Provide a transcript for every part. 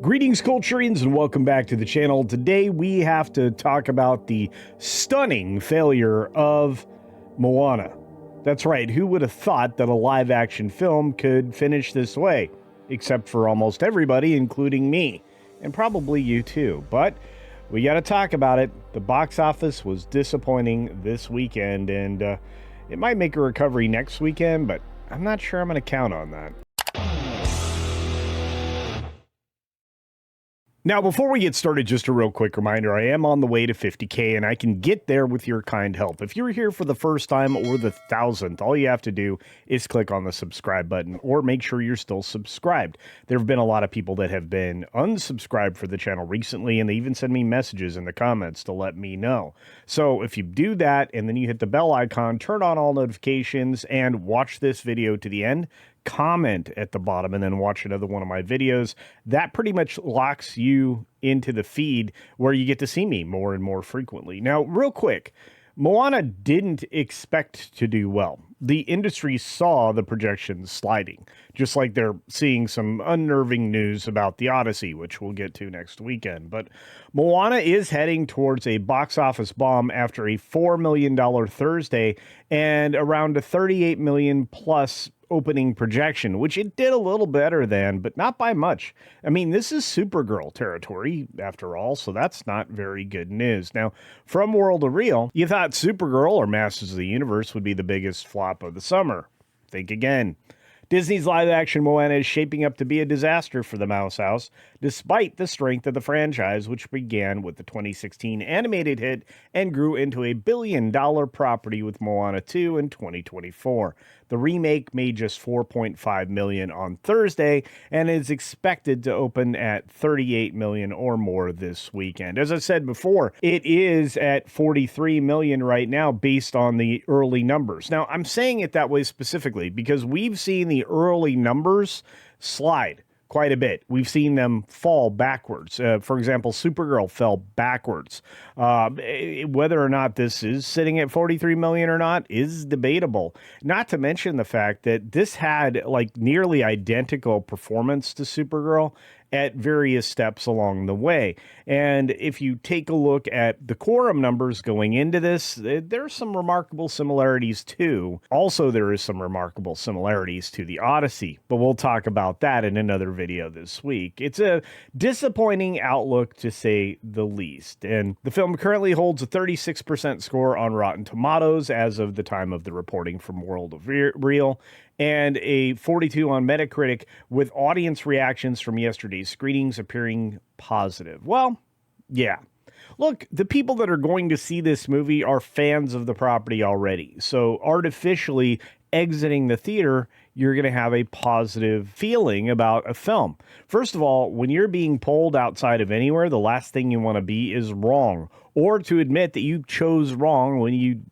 Greetings, Culturians, and welcome back to the channel. Today we have to talk about the stunning failure of Moana. That's right, who would have thought that a live-action film could finish this way? Except for almost everybody, including me, and probably you too. But we gotta talk about it. The box office was disappointing this weekend, and it might make a recovery next weekend, but I'm not sure I'm gonna count on that. Now, before we get started, just a real quick reminder, I am on the way to 50K, and I can get there with your kind help. If you're here for the first time or the 1,000th, all you have to do is click on the subscribe button, or make sure you're still subscribed. There have been a lot of people that have been unsubscribed for the channel recently, and they even send me messages in the comments to let me know. So if you do that, and then you hit the bell icon, turn on all notifications, and watch this video to the end, comment at the bottom, and then watch another one of my videos. That pretty much locks you into the feed where you get to see me more and more frequently. Now, real quick, Moana didn't expect to do well. The industry saw the projections sliding, just like they're seeing some unnerving news about the Odyssey, which we'll get to next weekend. But Moana is heading towards a box office bomb after a $4 million Thursday and around a $38 million plus opening projection, which it did a little better than, but not by much. I mean, this is Supergirl territory, after all, so that's not very good news. Now, from World of Real, you thought Supergirl or Masters of the Universe would be the biggest flop of the summer. Think again. Disney's live-action Moana is shaping up to be a disaster for the Mouse House, despite the strength of the franchise, which began with the 2016 animated hit and grew into a billion-dollar property with Moana 2 in 2024. The remake made just $4.5 million on Thursday and is expected to open at $38 million or more this weekend. As I said before, it is at $43 million right now based on the early numbers. Now, I'm saying it that way specifically because we've seen the early numbers slide quite a bit. We've seen them fall backwards. For example, Supergirl fell backwards. Whether or not this is sitting at 43 million or not is debatable. Not to mention the fact that this had like nearly identical performance to Supergirl at various steps along the way. And if you take a look at the quorum numbers going into this, there's some remarkable similarities too. Also, there is some remarkable similarities to the Odyssey, but we'll talk about that in another video this week. It's a disappointing outlook to say the least. And the film currently holds a 36% score on Rotten Tomatoes as of the time of the reporting from World of Real, and a 42 on Metacritic, with audience reactions from yesterday's screenings appearing positive. Well, yeah. Look, the people that are going to see this movie are fans of the property already. So artificially exiting the theater, you're going to have a positive feeling about a film. First of all, when you're being pulled outside of anywhere, the last thing you want to be is wrong, or to admit that you chose wrong when you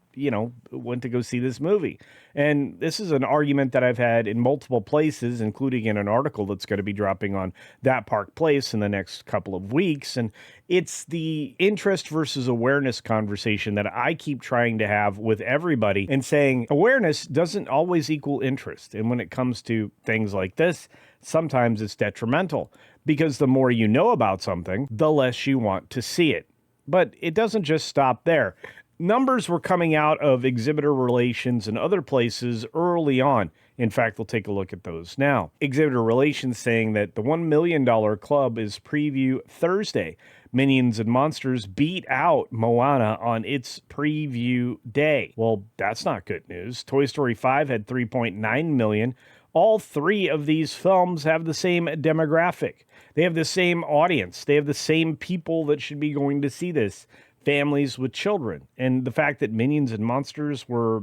went to go see this movie. And this is an argument that I've had in multiple places, including in an article that's going to be dropping on That Park Place in the next couple of weeks. And it's the interest versus awareness conversation that I keep trying to have with everybody, and saying awareness doesn't always equal interest. And when it comes to things like this, sometimes it's detrimental, because the more you know about something, the less you want to see it. But it doesn't just stop there. Numbers were coming out of Exhibitor Relations and other places early on. In fact, we'll take a look at those now. Exhibitor Relations saying that the $1 million club is preview Thursday. Minions and Monsters beat out Moana on its preview day. Well, that's not good news. Toy Story 5 had 3.9 million. All three of these films have the same demographic. They have the same audience. They have the same people that should be going to see this. Families with children. And the fact that Minions and Monsters were,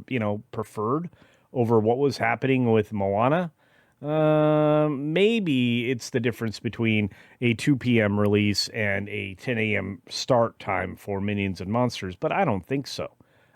preferred over what was happening with Moana, maybe it's the difference between a 2 p.m. release and a 10 a.m. start time for Minions and Monsters, but I don't think so.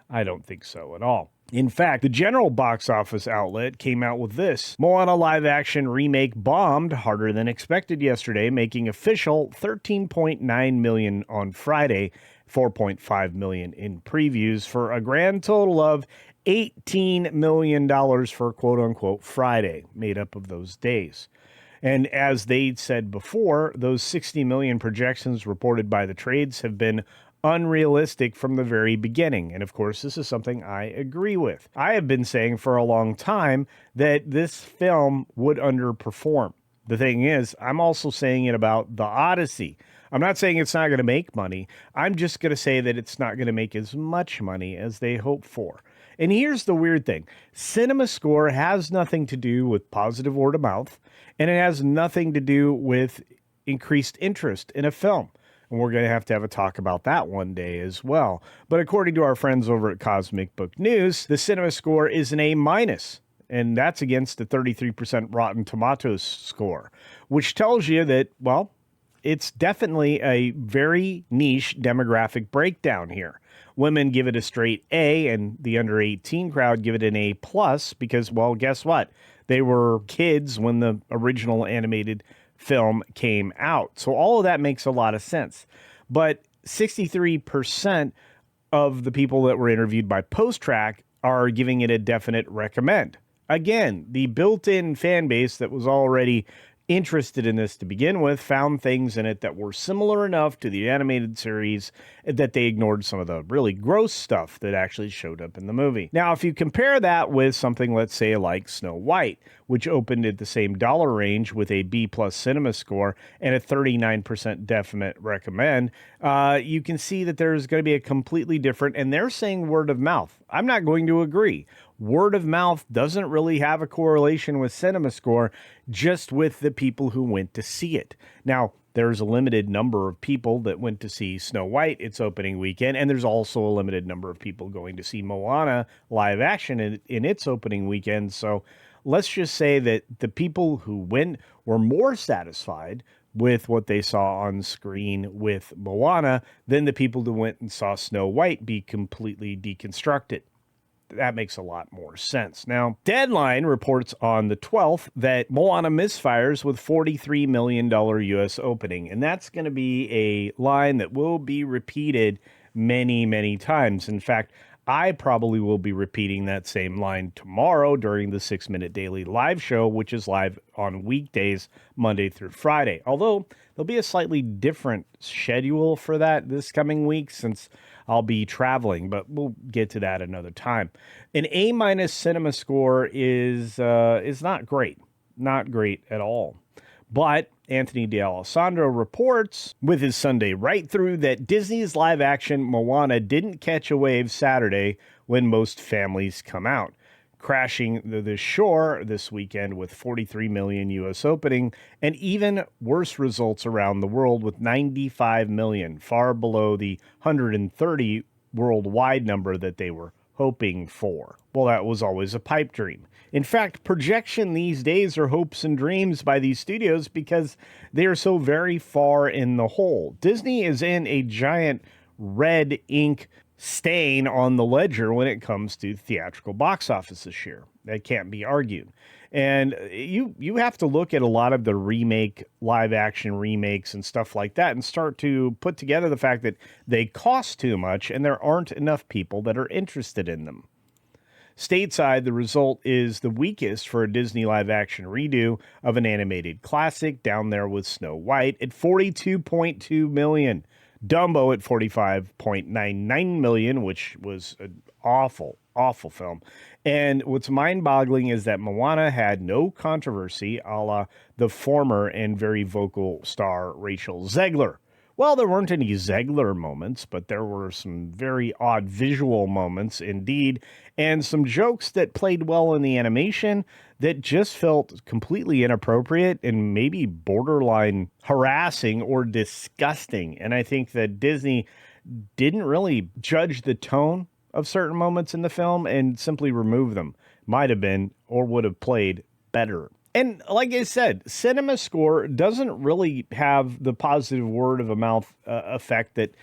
I don't think so at all. In fact, the general box office outlet came out with this. Moana live-action remake bombed harder than expected yesterday, making official $13.9 million on Friday, $4.5 million in previews, for a grand total of $18 million for quote-unquote Friday, made up of those days. And as they said before, those 60 million projections reported by the trades have been unrealistic from the very beginning. And of course, this is something I agree with. I have been saying for a long time that this film would underperform. The thing is, I'm also saying it about the Odyssey. I'm not saying it's not going to make money. I'm just going to say that it's not going to make as much money as they hope for. And here's the weird thing. CinemaScore has nothing to do with positive word of mouth, and it has nothing to do with increased interest in a film. And we're going to have a talk about that one day as well. But according to our friends over at Cosmic Book News, the CinemaScore is an A minus. And that's against the 33% Rotten Tomatoes score, which tells you that, well, it's definitely a very niche demographic breakdown here. Women give it a straight A, and the under 18 crowd give it an A plus because, well, guess what? They were kids when the original animated film came out. So all of that makes a lot of sense. But 63% of the people that were interviewed by Post Track are giving it a definite recommend. Again, the built-in fan base that was already interested in this to begin with found things in it that were similar enough to the animated series that they ignored some of the really gross stuff that actually showed up in the movie. Now, if you compare that with something, let's say, like Snow White, which opened at the same dollar range with a B plus cinema score and a 39% definite recommend, you can see that there's going to be a completely different, and they're saying word of mouth. I'm not going to agree. Word of mouth doesn't really have a correlation with CinemaScore, just with the people who went to see it. Now, there's a limited number of people that went to see Snow White its opening weekend, and there's also a limited number of people going to see Moana live action in its opening weekend. So let's just say that the people who went were more satisfied with what they saw on screen with Moana than the people who went and saw Snow White be completely deconstructed. That makes a lot more sense. Now, Deadline reports on the 12th that Moana misfires with $43 million U.S. opening. And that's going to be a line that will be repeated many, many times. In fact, I probably will be repeating that same line tomorrow during the 6-Minute Daily live show, which is live on weekdays, Monday through Friday. Although there'll be a slightly different schedule for that this coming week since I'll be traveling, but we'll get to that another time. An A minus cinema score is not great, not great at all. But Anthony D'Alessandro reports with his Sunday Right Through that Disney's live-action Moana didn't catch a wave Saturday when most families come out, crashing the shore this weekend with 43 million U.S. opening and even worse results around the world with 95 million, far below the 130 worldwide number that they were hoping for. Well, that was always a pipe dream. In fact, projection these days are hopes and dreams by these studios because they are so very far in the hole. Disney is in a giant red ink stain on the ledger when it comes to theatrical box office this year. That can't be argued. And you have to look at a lot of the remake, live action remakes and stuff like that and start to put together the fact that they cost too much and there aren't enough people that are interested in them. Stateside, the result is the weakest for a Disney live-action redo of an animated classic, down there with Snow White at $42.2 million. Dumbo at $45.99 million, which was an awful, awful film. And what's mind-boggling is that Moana had no controversy, a la the former and very vocal star Rachel Zegler. Well, there weren't any Zegler moments, but there were some very odd visual moments indeed, and some jokes that played well in the animation that just felt completely inappropriate and maybe borderline harassing or disgusting. And I think that Disney didn't really judge the tone of certain moments in the film and simply remove them. Might have been or would have played better. And like I said, CinemaScore doesn't really have the positive word of a mouth effect that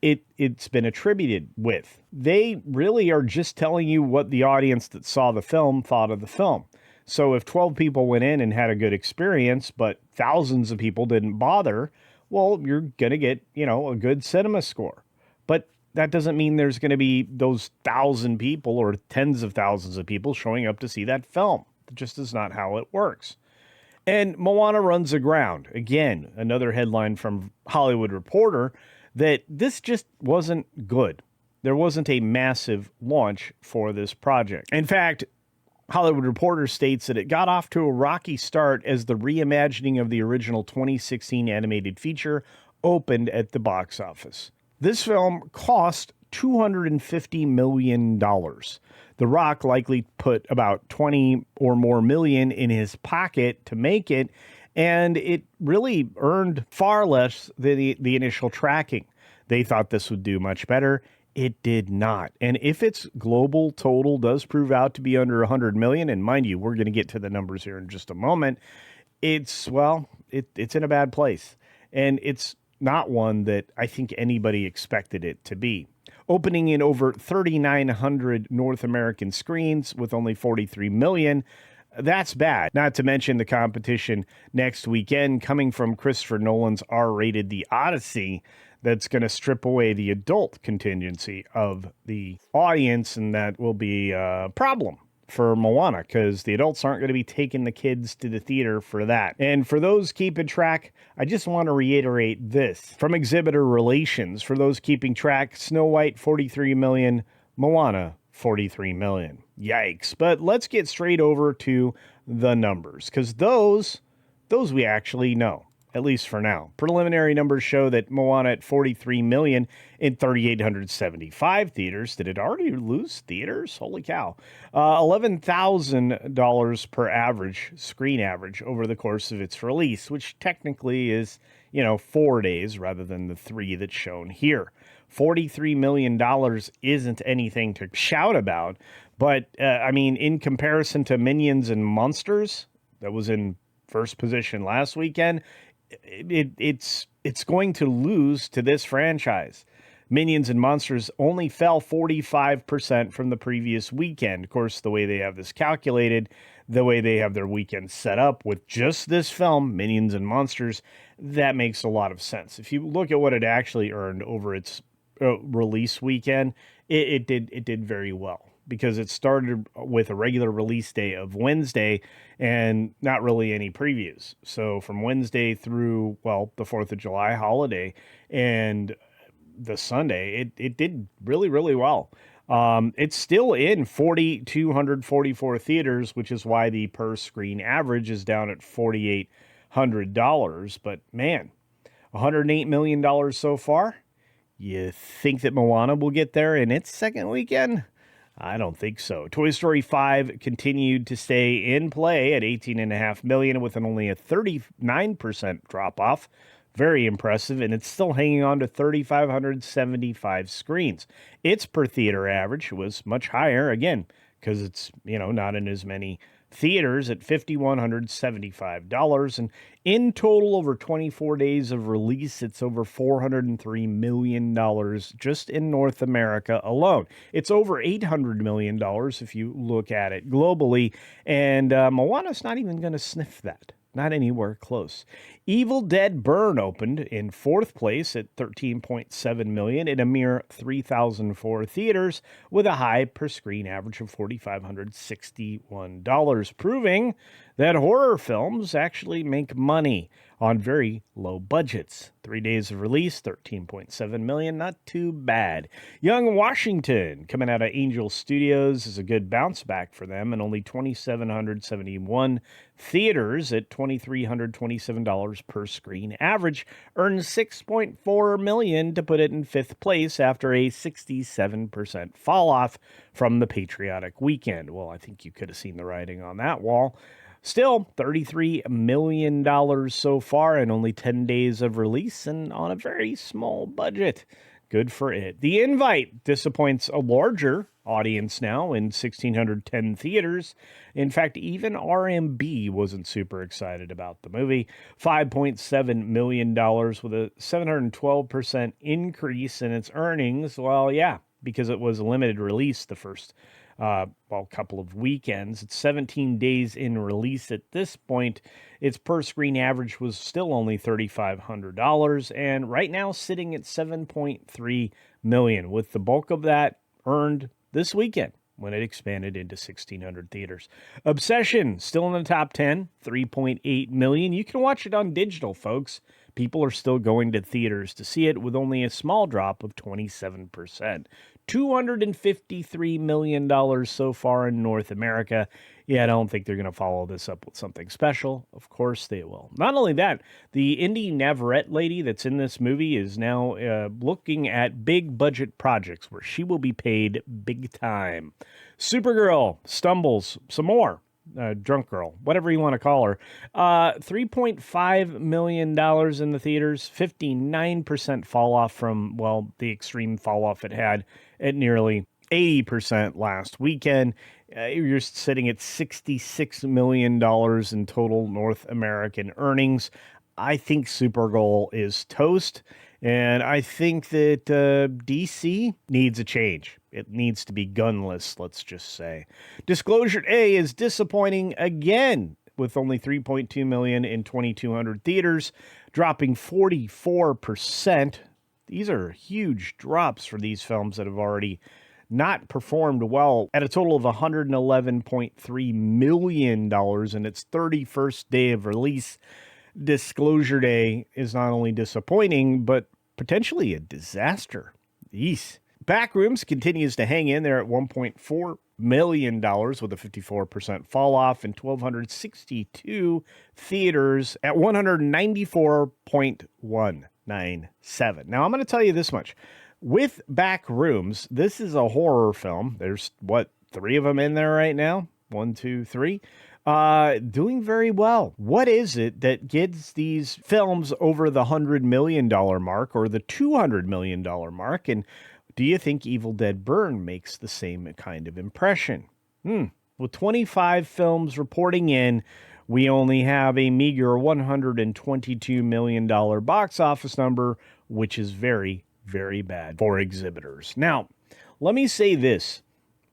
it's been attributed with. They really are just telling you what the audience that saw the film thought of the film. So if 12 people went in and had a good experience, but thousands of people didn't bother, well, you're going to get, a good CinemaScore. But that doesn't mean there's going to be those 1,000 people or tens of thousands of people showing up to see that film. It just is not how it works. And Moana runs aground. Again, another headline from Hollywood Reporter that this just wasn't good. There wasn't a massive launch for this project. In fact, Hollywood Reporter states that it got off to a rocky start as the reimagining of the original 2016 animated feature opened at the box office. This film cost $250 million. The Rock likely put about 20 or more million in his pocket to make it, and it really earned far less than the initial tracking. They thought this would do much better. It did not. And if its global total does prove out to be under 100 million, and mind you, we're going to get to the numbers here in just a moment, it's in a bad place. And it's not one that I think anybody expected it to be. Opening in over 3,900 North American screens with only 43 million, that's bad. Not to mention the competition next weekend coming from Christopher Nolan's R-rated The Odyssey, that's going to strip away the adult contingency of the audience, and that will be a problem for Moana because the adults aren't going to be taking the kids to the theater for that. And for those keeping track, I just want to reiterate this. From Exhibitor Relations, for those keeping track, Snow White, 43 million, Moana, 43 million. Yikes. But let's get straight over to the numbers because those we actually know. At least for now. Preliminary numbers show that Moana at 43 million in 3,875 theaters. Did it already lose theaters? Holy cow. $11,000 per average, screen average, over the course of its release, which technically is, 4 days rather than the 3 that's shown here. $43 million isn't anything to shout about, but, in comparison to Minions and Monsters, that was in first position last weekend, it's going to lose to this franchise. Minions and Monsters only fell 45% from the previous weekend. Of course, the way they have this calculated, the way they have their weekend set up with just this film, Minions and Monsters, that makes a lot of sense. If you look at what it actually earned over its release weekend, it did very well, because it started with a regular release day of Wednesday and not really any previews. So from Wednesday through, the 4th of July holiday and the Sunday, it did really, really well. It's still in 4,244 theaters, which is why the per screen average is down at $4,800. But man, $108 million so far. You think that Moana will get there in its second weekend? I don't think so. Toy Story 5 continued to stay in play at $18.5 million with only a 39% drop-off. Very impressive, and it's still hanging on to 3,575 screens. Its per theater average was much higher, again, because it's, not in as many theaters at $5,175. And in total, over 24 days of release, it's over $403 million just in North America alone. It's over $800 million if you look at it globally. And Moana's not even going to sniff that. Not anywhere close. Evil Dead Burn opened in 4th place at $13.7 million in a mere 3,004 theaters with a high per screen average of $4,561, proving that horror films actually make money on very low budgets. 3 days of release, $13.7 million, not too bad. Young Washington, coming out of Angel Studios, is a good bounce back for them, and only 2,771 theaters at $2,327 per screen average, earned $6.4 million to put it in 5th place after a 67% fall off from the patriotic weekend. Well, I think you could have seen the writing on that wall. Still, $33 million so far in only 10 days of release and on a very small budget. Good for it. The Invite disappoints a larger audience now in 1,610 theaters. In fact, even RMB wasn't super excited about the movie. $5.7 million with a 712% increase in its earnings. Well, yeah, because it was a limited release the first couple of weekends. It's 17 days in release at this point. Its per screen average was still only $3,500 and right now sitting at $7.3 million, with the bulk of that earned this weekend. when it expanded into 1,600 theaters. Obsession, still in the top 10, 3.8 million. You can watch it on digital, folks. People are still going to theaters to see it with only a small drop of 27%. $253 million so far in North America. Yeah, I don't think they're going to follow this up with something special. Of course they will. Not only that, the Indy Navarrete lady that's in this movie is now looking at big budget projects where she will be paid big time. Supergirl stumbles some more. Drunk girl, whatever you want to call her. $3.5 million in the theaters, 59% fall off from, well, the extreme fall off it had at nearly 80% last weekend. You're sitting at $66 million in total North American earnings. I think Supergirl is toast. And I think that DC needs a change. It needs to be gunless, let's just say. Disclosure A is disappointing again, with only 3.2 million in 2,200 theaters, dropping 44%. These are huge drops for these films that have already not performed well at a total of $111.3 million in its 31st day of release. Disclosure Day is not only disappointing, but potentially a disaster. Yeesh. Backrooms continues to hang in there at $1.4 million with a 54% fall off in 1,262 theaters at 194.197. Now, I'm going to tell you this much. With Backrooms, this is a horror film. There's, three of them in there right now? 1, 2, 3. Doing very well. What is it that gets these films over the $100 million mark or the $200 million mark? And do you think Evil Dead Burn makes the same kind of impression? With 25 films reporting in, we only have a meager $122 million box office number, which is very, very bad for exhibitors. Now, let me say this.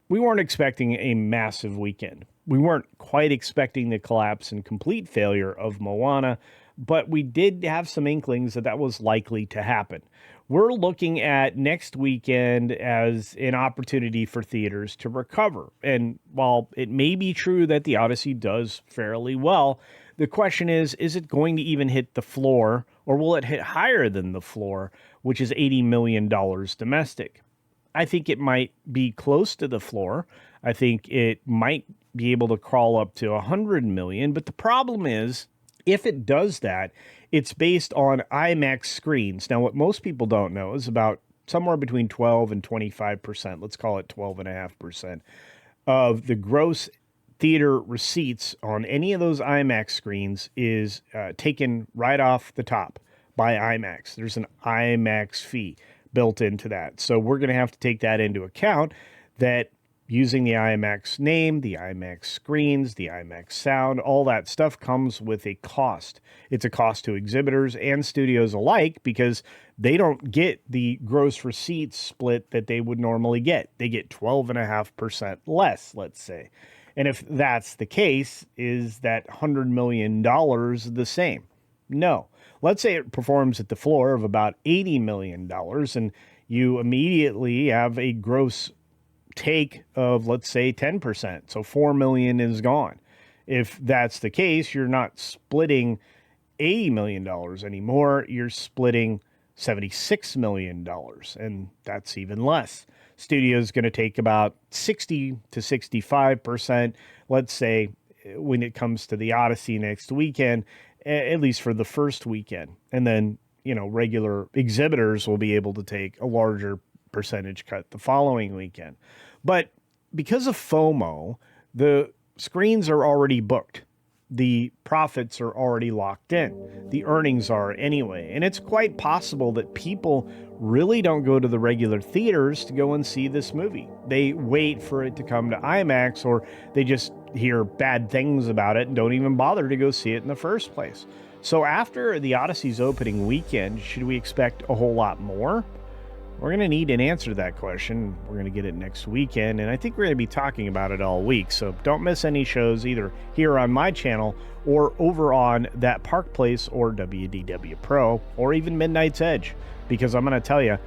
We weren't expecting a massive weekend. We weren't quite expecting the collapse and complete failure of Moana, but we did have some inklings that was likely to happen. We're looking at next weekend as an opportunity for theaters to recover. And while it may be true that the Odyssey does fairly well, the question is it going to even hit the floor, or will it hit higher than the floor, which is $80 million domestic? I think it might be close to the floor. I think it might be able to crawl up to 100 million. But the problem is, if it does that, it's based on IMAX screens. Now, what most people don't know is about somewhere between 12 and 25%, let's call it 12.5%, of the gross theater receipts on any of those IMAX screens is taken right off the top by IMAX. There's an IMAX fee built into that. So we're going to have to take that into account, that using the IMAX name, the IMAX screens, the IMAX sound, all that stuff comes with a cost. It's a cost to exhibitors and studios alike because they don't get the gross receipts split that they would normally get. They get 12.5% less, let's say. And if that's the case, is that $100 million the same? No. Let's say it performs at the floor of about $80 million and you immediately have a gross take of, let's say, 10%. So $4 million is gone. If that's the case, you're not splitting $80 million anymore. You're splitting $76 million, and that's even less. Studio's going to take about 60 to 65%, let's say, when it comes to the Odyssey next weekend, at least for the first weekend. And then, regular exhibitors will be able to take a larger percentage cut the following weekend. But because of FOMO, the screens are already booked. The profits are already locked in. The earnings are anyway. And it's quite possible that people really don't go to the regular theaters to go and see this movie. They wait for it to come to IMAX, or they just hear bad things about it and don't even bother to go see it in the first place. So after the Odyssey's opening weekend, should we expect a whole lot more? We're going to need an answer to that question. We're going to get it next weekend, and I think we're going to be talking about it all week. So don't miss any shows either here on my channel or over on That Park Place or WDW Pro or even Midnight's Edge, because I'm going to tell you,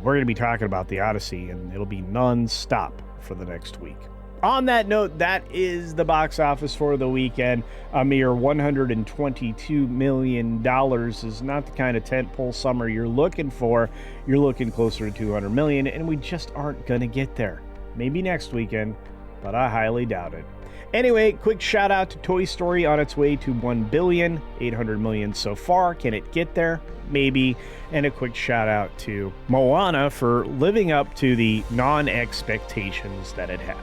we're going to be talking about the Odyssey, and it'll be non-stop for the next week. On that note, that is the box office for the weekend. A mere $122 million is not the kind of tentpole summer you're looking for. You're looking closer to $200 million, and we just aren't going to get there. Maybe next weekend, but I highly doubt it. Anyway, quick shout out to Toy Story on its way to $1 billion, $800 million so far. Can it get there? Maybe. And a quick shout out to Moana for living up to the non-expectations that it had.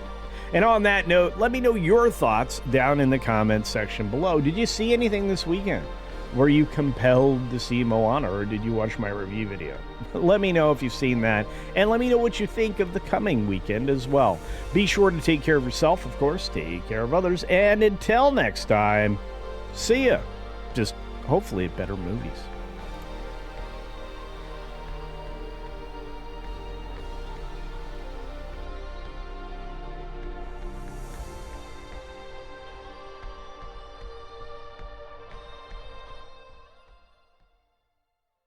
And on that note, let me know your thoughts down in the comments section below. Did you see anything this weekend? Were you compelled to see Moana, or did you watch my review video? Let me know if you've seen that, and let me know what you think of the coming weekend as well. Be sure to take care of yourself, of course, take care of others, and until next time, see ya. Just hopefully better movies.